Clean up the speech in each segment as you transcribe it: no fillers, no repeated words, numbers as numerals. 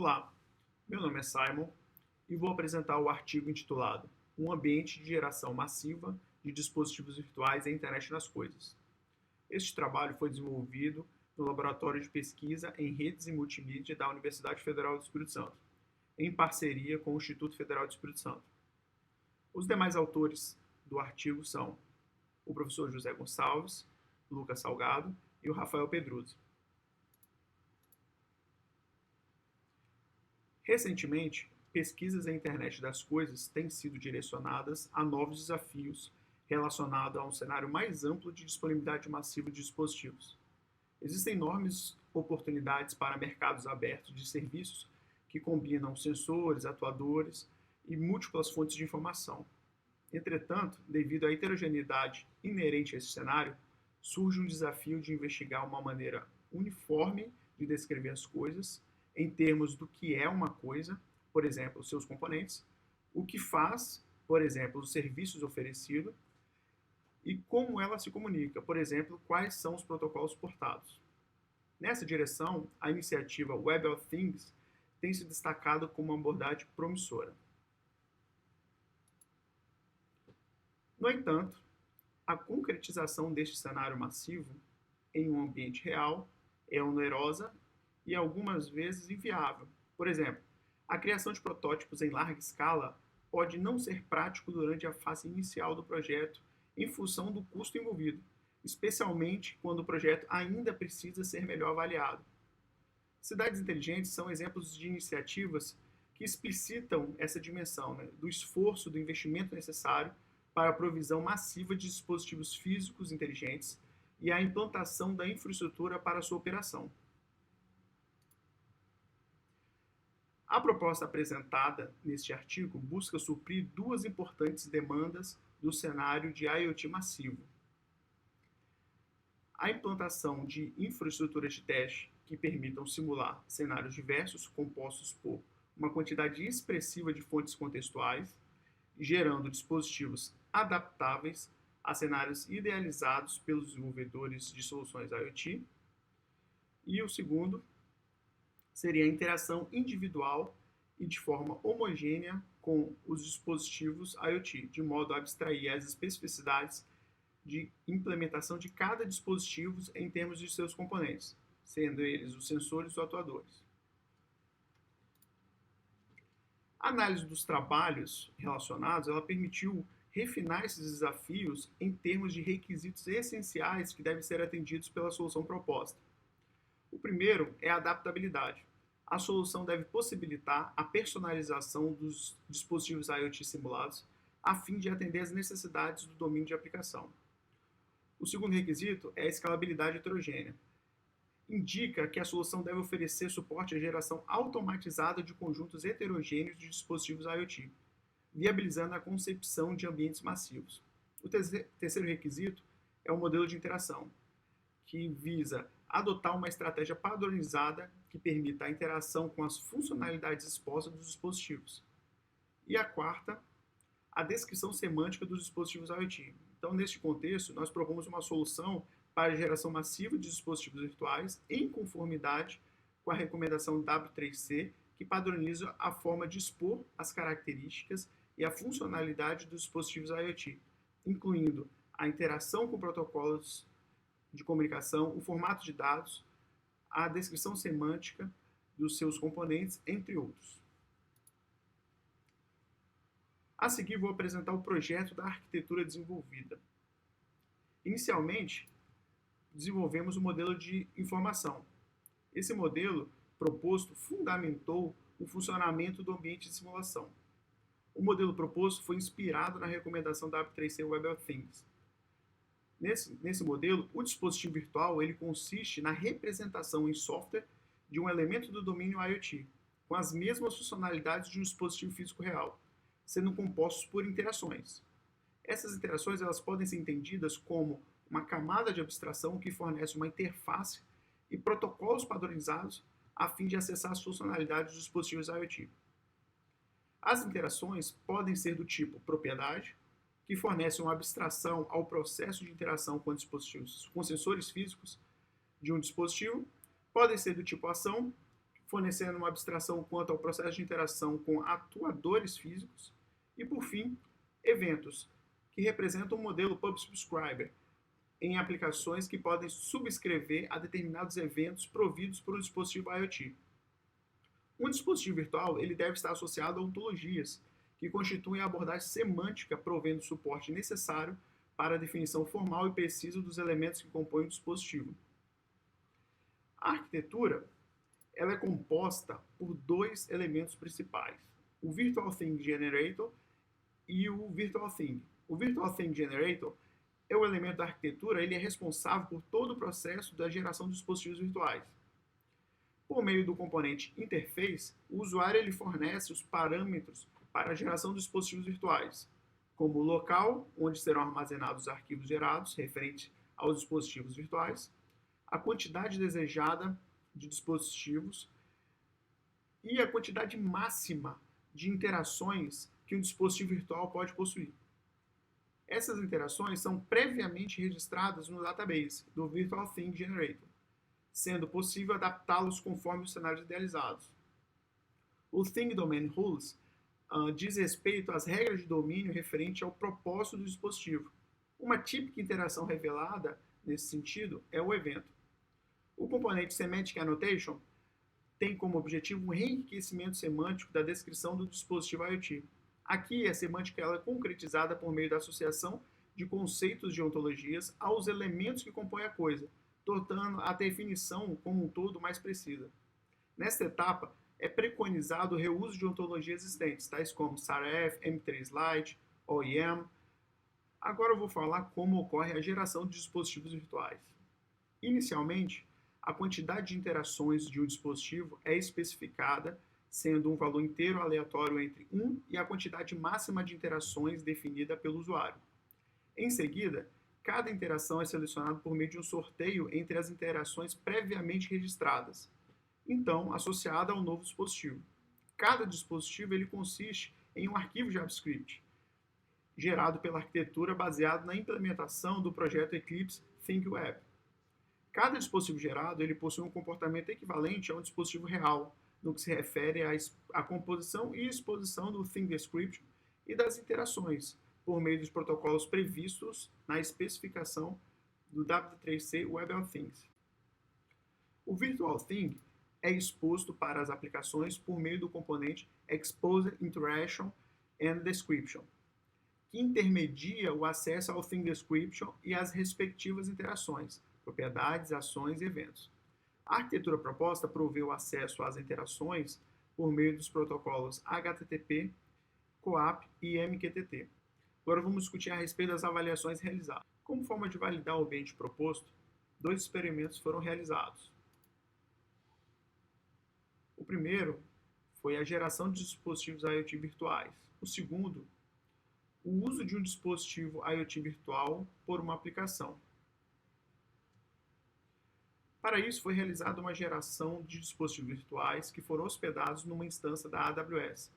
Olá, meu nome é Simon e vou apresentar o artigo intitulado Um ambiente de geração massiva de dispositivos virtuais e internet das coisas. Este trabalho foi desenvolvido no Laboratório de Pesquisa em Redes e Multimídia da Universidade Federal do Espírito Santo, em parceria com o Instituto Federal do Espírito Santo. Os demais autores do artigo são o professor José Gonçalves, Lucas Salgado e o Rafael Pedruzzi. Recentemente, pesquisas na internet das coisas têm sido direcionadas a novos desafios relacionados a um cenário mais amplo de disponibilidade massiva de dispositivos. Existem enormes oportunidades para mercados abertos de serviços que combinam sensores, atuadores e múltiplas fontes de informação. Entretanto, devido à heterogeneidade inerente a esse cenário, surge um desafio de investigar uma maneira uniforme de descrever as coisas em termos do que é uma coisa, por exemplo, seus componentes, o que faz, por exemplo, os serviços oferecidos, e como ela se comunica, por exemplo, quais são os protocolos suportados. Nessa direção, a iniciativa Web of Things tem se destacado como uma abordagem promissora. No entanto, a concretização deste cenário massivo em um ambiente real é onerosa e algumas vezes inviável. Por exemplo, a criação de protótipos em larga escala pode não ser prático durante a fase inicial do projeto em função do custo envolvido, especialmente quando o projeto ainda precisa ser melhor avaliado. Cidades inteligentes são exemplos de iniciativas que explicitam essa dimensão, do esforço, do investimento necessário para a provisão massiva de dispositivos físicos inteligentes e a implantação da infraestrutura para a sua operação. A proposta apresentada neste artigo busca suprir duas importantes demandas do cenário de IoT massivo. A implantação de infraestruturas de teste que permitam simular cenários diversos compostos por uma quantidade expressiva de fontes contextuais, gerando dispositivos adaptáveis a cenários idealizados pelos desenvolvedores de soluções IoT. E o segundo seria a interação individual e de forma homogênea com os dispositivos IoT, de modo a abstrair as especificidades de implementação de cada dispositivo em termos de seus componentes, sendo eles os sensores e os atuadores. A análise dos trabalhos relacionados, ela permitiu refinar esses desafios em termos de requisitos essenciais que devem ser atendidos pela solução proposta. O primeiro é a adaptabilidade. A solução deve possibilitar a personalização dos dispositivos IoT simulados a fim de atender às necessidades do domínio de aplicação. O segundo requisito é a escalabilidade heterogênea. Indica que a solução deve oferecer suporte à geração automatizada de conjuntos heterogêneos de dispositivos IoT, viabilizando a concepção de ambientes massivos. O terceiro requisito é o modelo de interação, que visa adotar uma estratégia padronizada que permita a interação com as funcionalidades expostas dos dispositivos. E a quarta, a descrição semântica dos dispositivos IoT. Então, neste contexto, nós propomos uma solução para a geração massiva de dispositivos virtuais em conformidade com a recomendação W3C, que padroniza a forma de expor as características e a funcionalidade dos dispositivos IoT, incluindo a interação com protocolos de comunicação, o formato de dados, a descrição semântica dos seus componentes, entre outros. A seguir, vou apresentar o projeto da arquitetura desenvolvida. Inicialmente, desenvolvemos o modelo de informação. Esse modelo proposto fundamentou o funcionamento do ambiente de simulação. O modelo proposto foi inspirado na recomendação da W3C Web of Things. Nesse modelo, o dispositivo virtual ele consiste na representação em software de um elemento do domínio IoT, com as mesmas funcionalidades de um dispositivo físico real, sendo compostos por interações. Essas interações elas podem ser entendidas como uma camada de abstração que fornece uma interface e protocolos padronizados a fim de acessar as funcionalidades dos dispositivos IoT. As interações podem ser do tipo propriedade, que fornece uma abstração ao processo de interação com dispositivos, com sensores físicos de um dispositivo, podem ser do tipo ação, fornecendo uma abstração quanto ao processo de interação com atuadores físicos. E, por fim, eventos, que representam um modelo pub-subscriber, em aplicações que podem subscrever a determinados eventos providos por um dispositivo IoT. Um dispositivo virtual ele deve estar associado a ontologias, que constituem a abordagem semântica provendo o suporte necessário para a definição formal e precisa dos elementos que compõem o dispositivo. A arquitetura ela é composta por dois elementos principais, o Virtual Thing Generator e o Virtual Thing. O Virtual Thing Generator é o elemento da arquitetura, ele é responsável por todo o processo da geração de dispositivos virtuais. Por meio do componente Interface, o usuário ele fornece os parâmetros para a geração de dispositivos virtuais, como o local onde serão armazenados os arquivos gerados referente aos dispositivos virtuais, a quantidade desejada de dispositivos e a quantidade máxima de interações que um dispositivo virtual pode possuir. Essas interações são previamente registradas no database do Virtual Thing Generator, sendo possível adaptá-los conforme os cenários idealizados. O Thing Domain Rules diz respeito às regras de domínio referente ao propósito do dispositivo. Uma típica interação revelada nesse sentido é o evento. O componente Semantic Annotation tem como objetivo o enriquecimento semântico da descrição do dispositivo IoT. Aqui, a semântica ela é concretizada por meio da associação de conceitos de ontologias aos elementos que compõem a coisa, tornando a definição como um todo mais precisa. Nesta etapa, é preconizado o reuso de ontologias existentes, tais como SARF, M3 Lite, OEM. Agora eu vou falar como ocorre a geração de dispositivos virtuais. Inicialmente, a quantidade de interações de um dispositivo é especificada, sendo um valor inteiro aleatório entre 1 e a quantidade máxima de interações definida pelo usuário. Em seguida, cada interação é selecionada por meio de um sorteio entre as interações previamente registradas, então associada ao novo dispositivo. Cada dispositivo ele consiste em um arquivo JavaScript, gerado pela arquitetura baseado na implementação do projeto Eclipse ThinkWeb. Cada dispositivo gerado ele possui um comportamento equivalente a um dispositivo real, no que se refere à composição e exposição do Thing Description e das interações, por meio dos protocolos previstos na especificação do W3C Web of Things. O Virtual Thing é exposto para as aplicações por meio do componente Exposed Interaction and Description, que intermedia o acesso ao Thing Description e às respectivas interações, propriedades, ações e eventos. A arquitetura proposta provê o acesso às interações por meio dos protocolos HTTP, COAP e MQTT. Agora vamos discutir a respeito das avaliações realizadas. Como forma de validar o ambiente proposto, dois experimentos foram realizados. O primeiro foi a geração de dispositivos IoT virtuais. O segundo, o uso de um dispositivo IoT virtual por uma aplicação. Para isso, foi realizada uma geração de dispositivos virtuais que foram hospedados numa instância da AWS.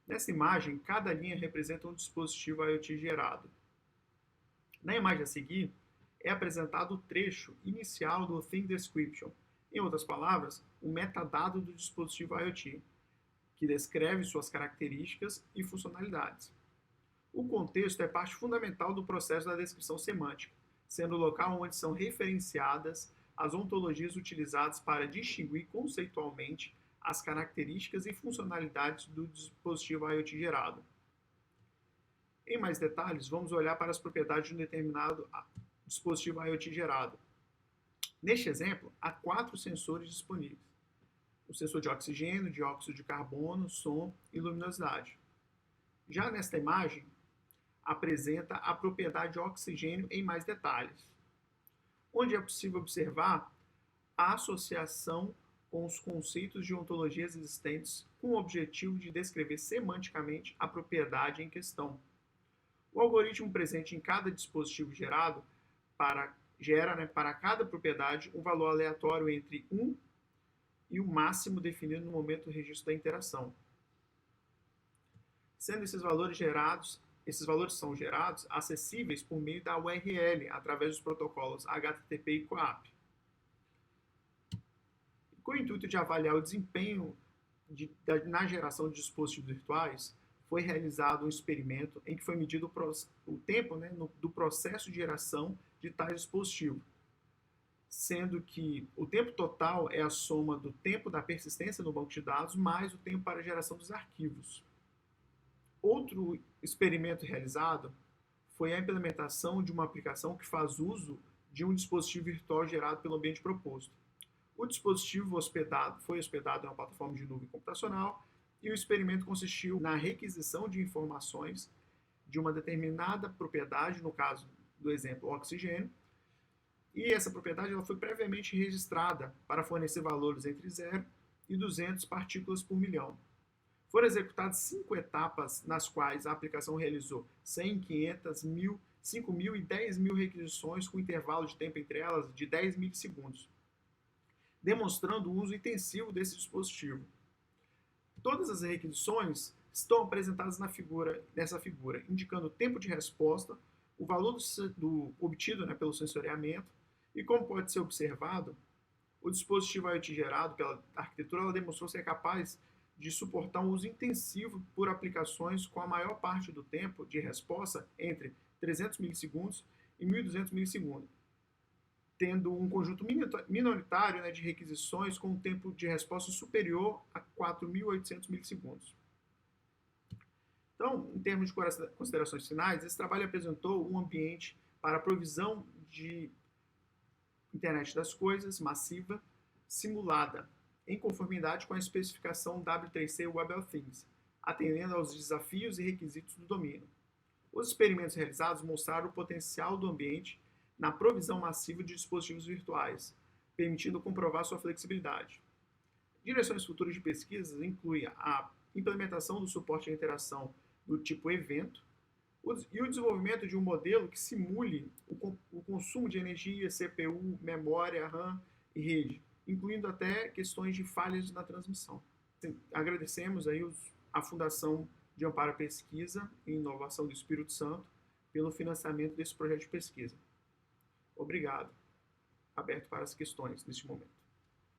Nessa imagem, cada linha representa um dispositivo IoT gerado. Na imagem a seguir, é apresentado o trecho inicial do Thing Description, em outras palavras, o metadado do dispositivo IoT, que descreve suas características e funcionalidades. O contexto é parte fundamental do processo da descrição semântica, sendo o local onde são referenciadas as ontologias utilizadas para distinguir conceitualmente as características e funcionalidades do dispositivo IoT gerado. Em mais detalhes, vamos olhar para as propriedades de um determinado dispositivo IoT gerado. Neste exemplo, há 4 sensores disponíveis: o sensor de oxigênio, dióxido de carbono, som e luminosidade. Já nesta imagem, apresenta a propriedade de oxigênio em mais detalhes, onde é possível observar a associação com os conceitos de ontologias existentes com o objetivo de descrever semanticamente a propriedade em questão. O algoritmo presente em cada dispositivo gerado gera para cada propriedade um valor aleatório entre 1 e o máximo definido no momento do registro da interação. Sendo esses valores são gerados acessíveis por meio da URL, através dos protocolos HTTP e COAP. Com o intuito de avaliar o desempenho na geração de dispositivos virtuais, foi realizado um experimento em que foi medido o tempo, né, do processo de geração de tais dispositivos, sendo que o tempo total é a soma do tempo da persistência no banco de dados mais o tempo para a geração dos arquivos. Outro experimento realizado foi a implementação de uma aplicação que faz uso de um dispositivo virtual gerado pelo ambiente proposto. O dispositivo foi hospedado em uma plataforma de nuvem computacional e o experimento consistiu na requisição de informações de uma determinada propriedade, no caso do exemplo, oxigênio, e essa propriedade ela foi previamente registrada para fornecer valores entre 0 e 200 partículas por milhão. Foram executadas 5 etapas nas quais a aplicação realizou 100, 500, 1000, 5.000 e 10.000 requisições com intervalo de tempo entre elas de 10 milissegundos, demonstrando o uso intensivo desse dispositivo. Todas as requisições estão apresentadas nessa figura, indicando o tempo de resposta, o valor obtido, né, pelo sensoriamento, e como pode ser observado, o dispositivo IoT gerado pela arquitetura ela demonstrou ser capaz de suportar um uso intensivo por aplicações com a maior parte do tempo de resposta entre 300 milissegundos e 1.200 milissegundos, tendo um conjunto minoritário, né, de requisições com um tempo de resposta superior a 4.800 milissegundos. Então, em termos de considerações finais, esse trabalho apresentou um ambiente para a provisão de internet das coisas massiva simulada, em conformidade com a especificação W3C Web of Things, atendendo aos desafios e requisitos do domínio. Os experimentos realizados mostraram o potencial do ambiente na provisão massiva de dispositivos virtuais, permitindo comprovar sua flexibilidade. Direções futuras de pesquisas incluem a implementação do suporte à interação do tipo evento e o desenvolvimento de um modelo que simule o consumo de energia, CPU, memória, RAM e rede, incluindo até questões de falhas na transmissão. Agradecemos aí a Fundação de Amparo à Pesquisa e Inovação do Espírito Santo pelo financiamento desse projeto de pesquisa. Obrigado. Aberto para as questões neste momento.